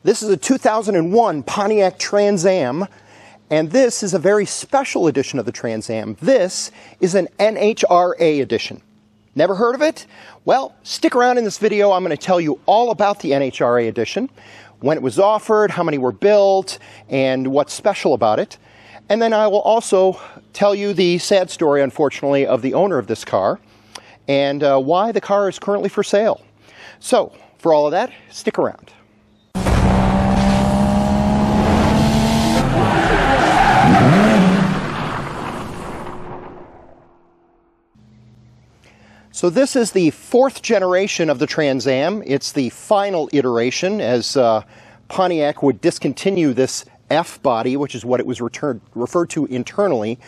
This is a 2001 Pontiac Trans Am, and this is a very special edition of the Trans Am. This is an NHRA edition. Never heard of it? Well, stick around in this video. I'm going to tell you all about the NHRA edition, when it was offered, how many were built, and what's special about it. And then I will also tell you the sad story, unfortunately, of the owner of this car, and why the car is currently for sale. So, for all of that, stick around. So this is the fourth generation of the Trans Am. It's the final iteration, as Pontiac would discontinue this F body, which is what it was referred to internally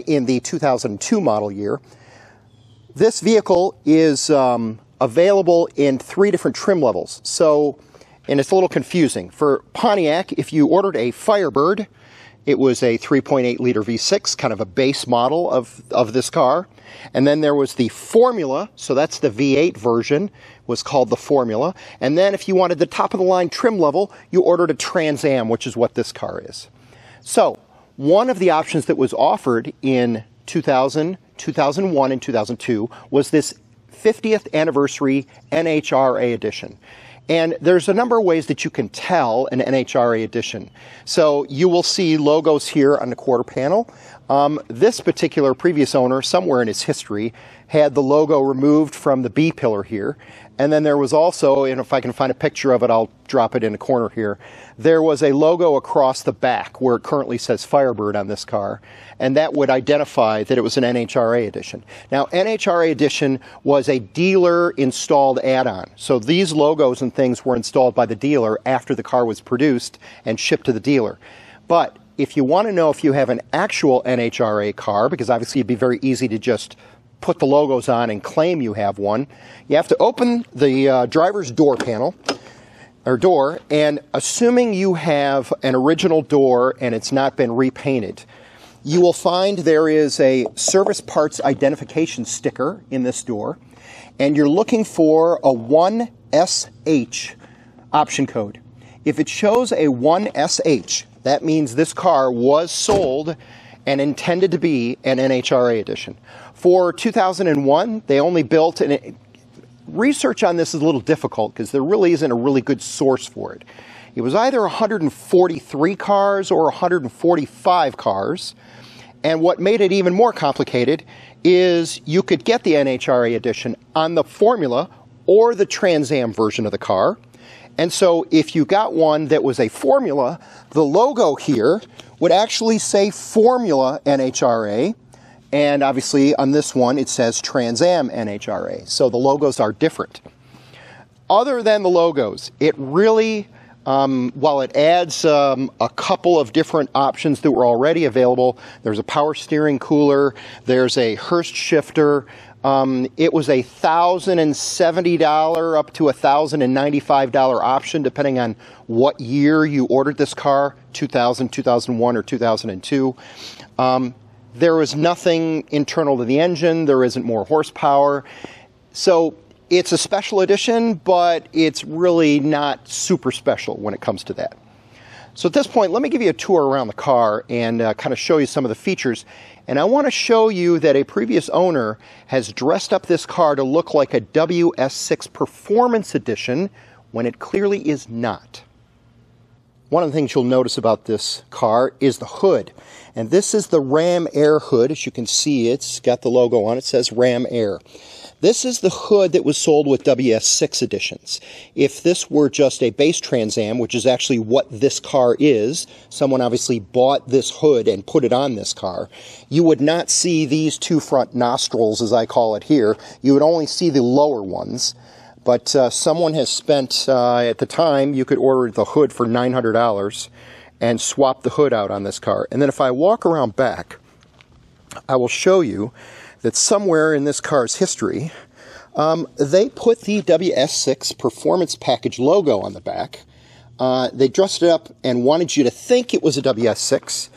in the 2002 model year. This vehicle is available in 3 different trim levels. So, and it's a little confusing. For Pontiac, if you ordered a Firebird, it was a 3.8 liter V6, kind of a base model of this car. And then there was the Formula, so that's the V8 version, was called the Formula. And then if you wanted the top of the line trim level, you ordered a Trans Am, which is what this car is. So, one of the options that was offered in 2000, 2001, and 2002 was this 50th anniversary NHRA edition. And there's a number of ways that you can tell an NHRA edition. So you will see logos here on the quarter panel. This particular previous owner, somewhere in his history, had the logo removed from the B pillar here. And then there was also, and if I can find a picture of it, I'll drop it in the corner here. There was a logo across the back where it currently says Firebird on this car. And that would identify that it was an NHRA edition. Now, NHRA edition was a dealer-installed add-on. So these logos and things were installed by the dealer after the car was produced and shipped to the dealer. But if you want to know if you have an actual NHRA car, because obviously it'd be very easy to just put the logos on and claim you have one, you have to open the driver's door panel, or door, and assuming you have an original door and it's not been repainted, you will find there is a service parts identification sticker in this door, and you're looking for a 1SH option code. If it shows a 1SH, that means this car was sold and intended to be an NHRA edition. For 2001, they only built, and research on this is a little difficult because there really isn't a really good source for it. It was either 143 cars or 145 cars. And what made it even more complicated is you could get the NHRA edition on the Formula or the Trans Am version of the car. And so if you got one that was a Formula, the logo here would actually say Formula NHRA. And obviously on this one it says Trans Am NHRA. So the logos are different. Other than the logos, it really, while it adds a couple of different options that were already available, there's a power steering cooler, there's a Hurst shifter. It was a $1,070 up to $1,095 option, depending on what year you ordered this car, 2000, 2001, or 2002. There was nothing internal to the engine. There isn't more horsepower. So it's a special edition, but it's really not super special when it comes to that. So at this point, let me give you a tour around the car and kind of show you some of the features. And I want to show you that a previous owner has dressed up this car to look like a W6S Performance Edition when it clearly is not. One of the things you'll notice about this car is the hood. And this is the Ram Air hood. As you can see, it's got the logo on it. It says Ram Air. This is the hood that was sold with WS6 editions. If this were just a base Trans Am, which is actually what this car is, someone obviously bought this hood and put it on this car, you would not see these 2 front nostrils, as I call it here. You would only see the lower ones. But someone has spent, at the time, you could order the hood for $900 and swap the hood out on this car. And then if I walk around back, I will show you that somewhere in this car's history, they put the WS6 Performance Package logo on the back. They dressed it up and wanted you to think it was a WS6,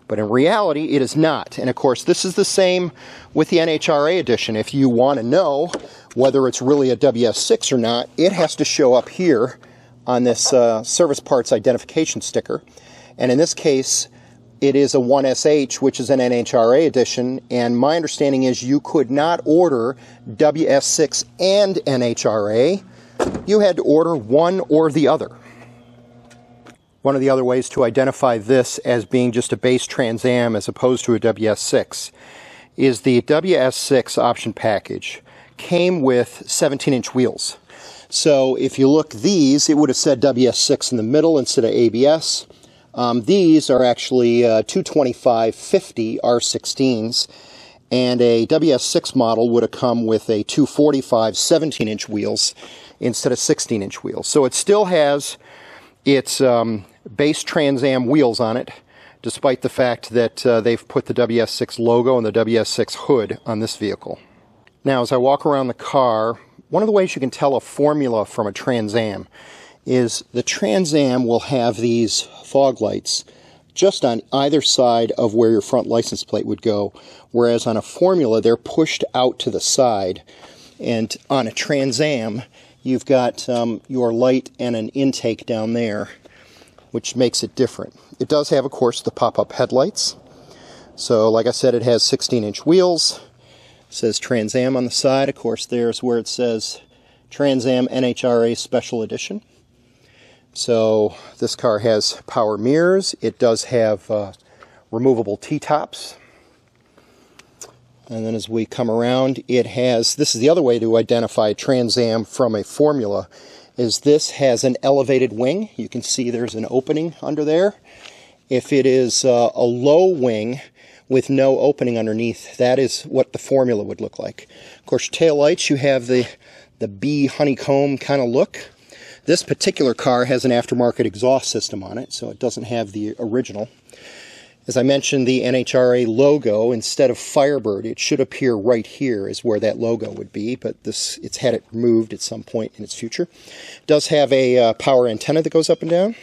but in reality it is not. And of course this is the same with the NHRA edition. If you want to know whether it's really a WS6 or not, it has to show up here on this service parts identification sticker. And in this case, it is a 1SH, which is an NHRA edition, and my understanding is you could not order WS6 and NHRA. You had to order one or the other. One of the other ways to identify this as being just a base Trans Am as opposed to a WS6 is the WS6 option package came with 17-inch wheels. So if you look these, it would have said WS6 in the middle instead of ABS. These are actually 225/50 R16s, and a WS6 model would have come with a 245 17-inch wheels instead of 16-inch wheels. So it still has its base Trans Am wheels on it, despite the fact that they've put the WS6 logo and the WS6 hood on this vehicle. Now, as I walk around the car, one of the ways you can tell a formula from a Trans Am is the Trans Am will have these fog lights just on either side of where your front license plate would go, whereas on a Formula they're pushed out to the side. And on a Trans Am you've got your light and an intake down there, which makes it different. It does have, of course, the pop-up headlights. So like I said, it has 16-inch wheels. It says Trans Am on the side. Of course, there's where it says Trans Am NHRA Special Edition. So this car has power mirrors. It does have removable T-tops. And then as we come around, it has, this is the other way to identify a Trans Am from a Formula, is this has an elevated wing. You can see there's an opening under there. If it is a low wing with no opening underneath, that is what the Formula would look like. Of course, taillights, you have the bee honeycomb kind of look. This particular car has an aftermarket exhaust system on it, so it doesn't have the original. As I mentioned, the NHRA logo, instead of Firebird, it should appear right here is where that logo would be, but it's had it removed at some point in its future. It does have a power antenna that goes up and down.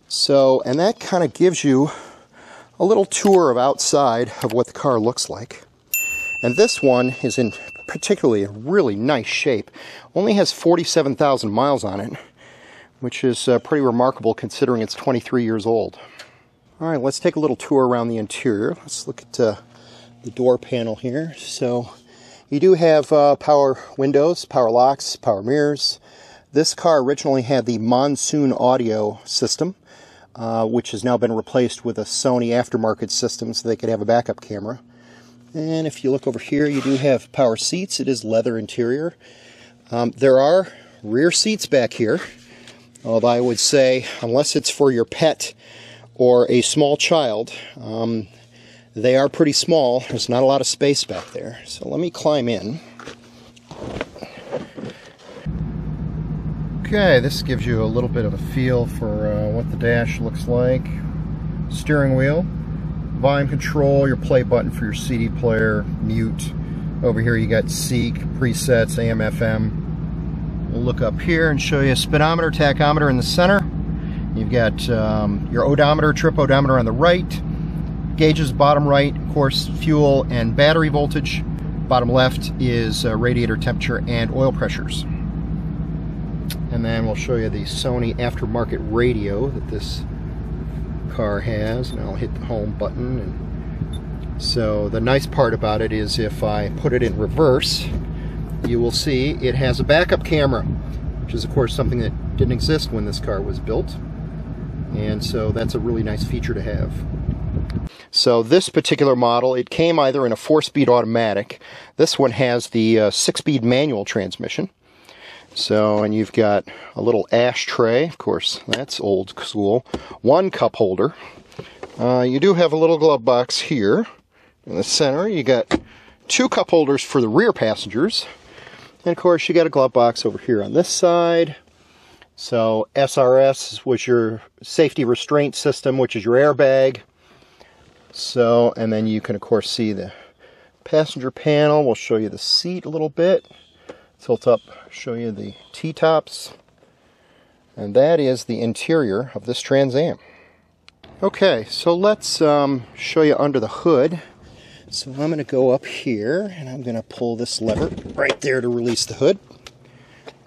So, and that kind of gives you a little tour of outside of what the car looks like. And this one is in particularly a really nice shape. Only has 47,000 miles on it, which is pretty remarkable considering it's 23 years old. All right, let's take a little tour around the interior. Let's look at the door panel here. So you do have power windows, power locks, power mirrors. This car originally had the Monsoon audio system, which has now been replaced with a Sony aftermarket system so they could have a backup camera. And if you look over here, you do have power seats. It is leather interior. There are rear seats back here, although I would say, unless it's for your pet or a small child, they are pretty small. There's not a lot of space back there. So let me climb in. Okay, this gives you a little bit of a feel for what the dash looks like. Steering wheel, volume control, your play button for your CD player, mute. Over here you got Seek, presets, AM, FM. We'll look up here and show you a speedometer, tachometer in the center. You've got your odometer, trip odometer on the right. Gauges bottom right, of course, fuel and battery voltage. Bottom left is radiator temperature and oil pressures. And then we'll show you the Sony aftermarket radio that this car has. And I'll hit the home button. And so the nice part about it is if I put it in reverse, you will see it has a backup camera, which is of course something that didn't exist when this car was built. And so that's a really nice feature to have. So this particular model, it came either in a 4-speed automatic. This one has the 6-speed manual transmission. So, and you've got a little ashtray, of course, that's old school. One cup holder. You do have a little glove box here in the center. You got 2 cup holders for the rear passengers. And of course, you got a glove box over here on this side. So SRS was your safety restraint system, which is your airbag. So, and then you can of course see the passenger panel. We'll show you the seat a little bit. Tilt up, show you the T-tops. And that is the interior of this Trans Am. Okay, so let's show you under the hood. So I'm going to go up here and I'm going to pull this lever right there to release the hood.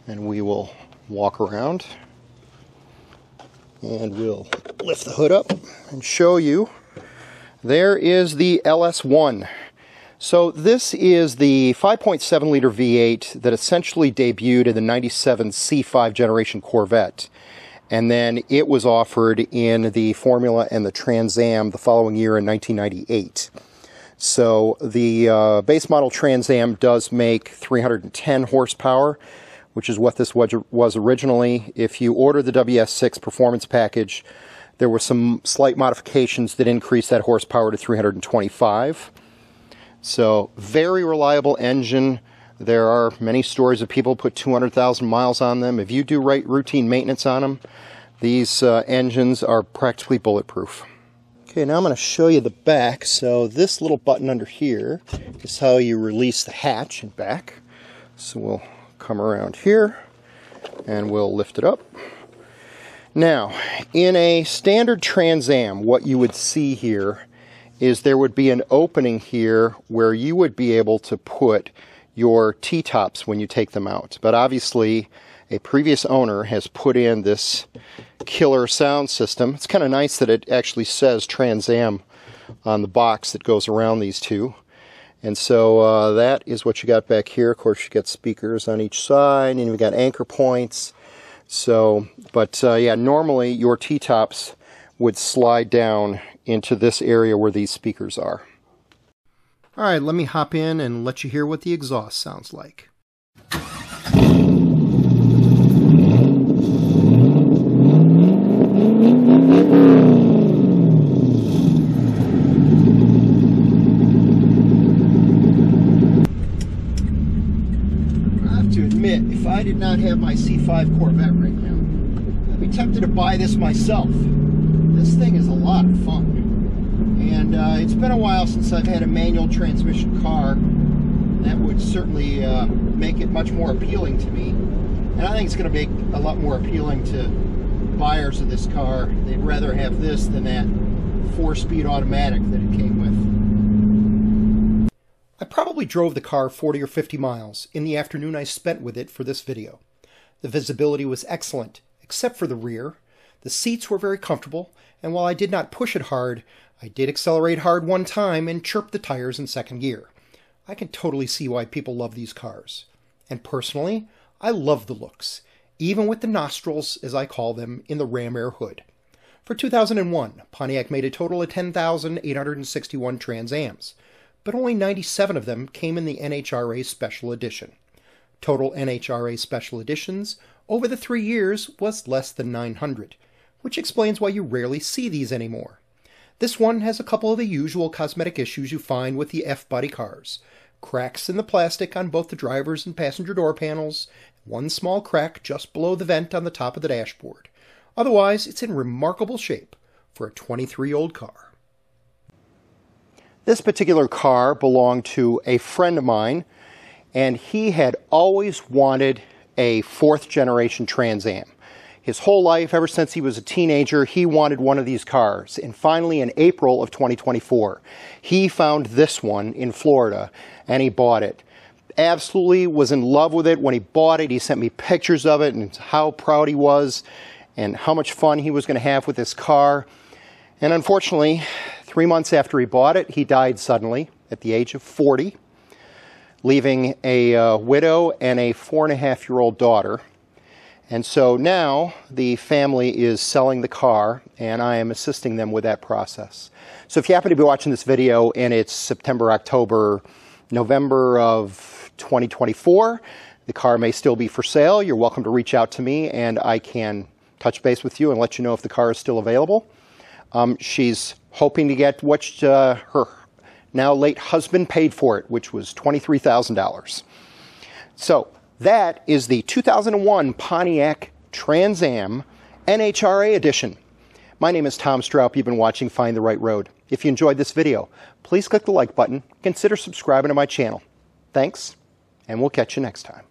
And we will walk around. And we'll lift the hood up and show you. There is the LS1. So this is the 5.7 liter V8 that essentially debuted in the 97 C5 generation Corvette. And then it was offered in the Formula and the Trans Am the following year in 1998. So the base model Trans Am does make 310 horsepower, which is what this was originally. If you order the W6S Performance package, there were some slight modifications that increased that horsepower to 325. So very reliable engine. There are many stories of people put 200,000 miles on them. If you do routine maintenance on them, these engines are practically bulletproof. Okay, now I'm going to show you the back. So this little button under here is how you release the hatch and back. So we'll come around here and we'll lift it up. Now, in a standard Trans Am, what you would see here is there would be an opening here where you would be able to put your T-tops when you take them out. But obviously, a previous owner has put in this killer sound system. It's kind of nice that it actually says Trans Am on the box that goes around these two. And so that is what you got back here. Of course, you got speakers on each side, and you've got anchor points. So, but yeah, normally your T-tops would slide down into this area where these speakers are. All right, let me hop in and let you hear what the exhaust sounds like. I have to admit, if I did not have my C5 Corvette right now, I'd be tempted to buy this myself. This thing is a lot of fun. And it's been a while since I've had a manual transmission car. That would certainly make it much more appealing to me. And I think it's going to make a lot more appealing to buyers of this car. They'd rather have this than that 4-speed automatic that it came with. I probably drove the car 40 or 50 miles in the afternoon I spent with it for this video. The visibility was excellent, except for the rear. The seats were very comfortable, and while I did not push it hard, I did accelerate hard one time and chirp the tires in second gear. I can totally see why people love these cars. And personally, I love the looks, even with the nostrils, as I call them, in the ram air hood. For 2001, Pontiac made a total of 10,861 Trans Ams, but only 97 of them came in the NHRA Special Edition. Total NHRA Special Editions over the 3 years was less than 900, which explains why you rarely see these anymore. This one has a couple of the usual cosmetic issues you find with the F-body cars. Cracks in the plastic on both the driver's and passenger door panels, one small crack just below the vent on the top of the dashboard. Otherwise, it's in remarkable shape for a 23-year-old car. This particular car belonged to a friend of mine, and he had always wanted a 4th generation Trans Am. His whole life, ever since he was a teenager, he wanted one of these cars. And finally, in April of 2024, he found this one in Florida, and he bought it. Absolutely was in love with it. When he bought it, he sent me pictures of it and how proud he was and how much fun he was going to have with this car. And unfortunately, 3 months after he bought it, he died suddenly at the age of 40, leaving a widow and a 4.5-year-old daughter. And so now the family is selling the car, and I am assisting them with that process. So if you happen to be watching this video and it's September, October, November of 2024, the car may still be for sale. You're welcome to reach out to me, and I can touch base with you and let you know if the car is still available. She's hoping to get what her now late husband paid for it, which was $23,000. So that is the 2001 Pontiac Trans Am NHRA Edition. My name is Tom Stroup. You've been watching Find the Right Road. If you enjoyed this video, please click the like button. Consider subscribing to my channel. Thanks, and we'll catch you next time.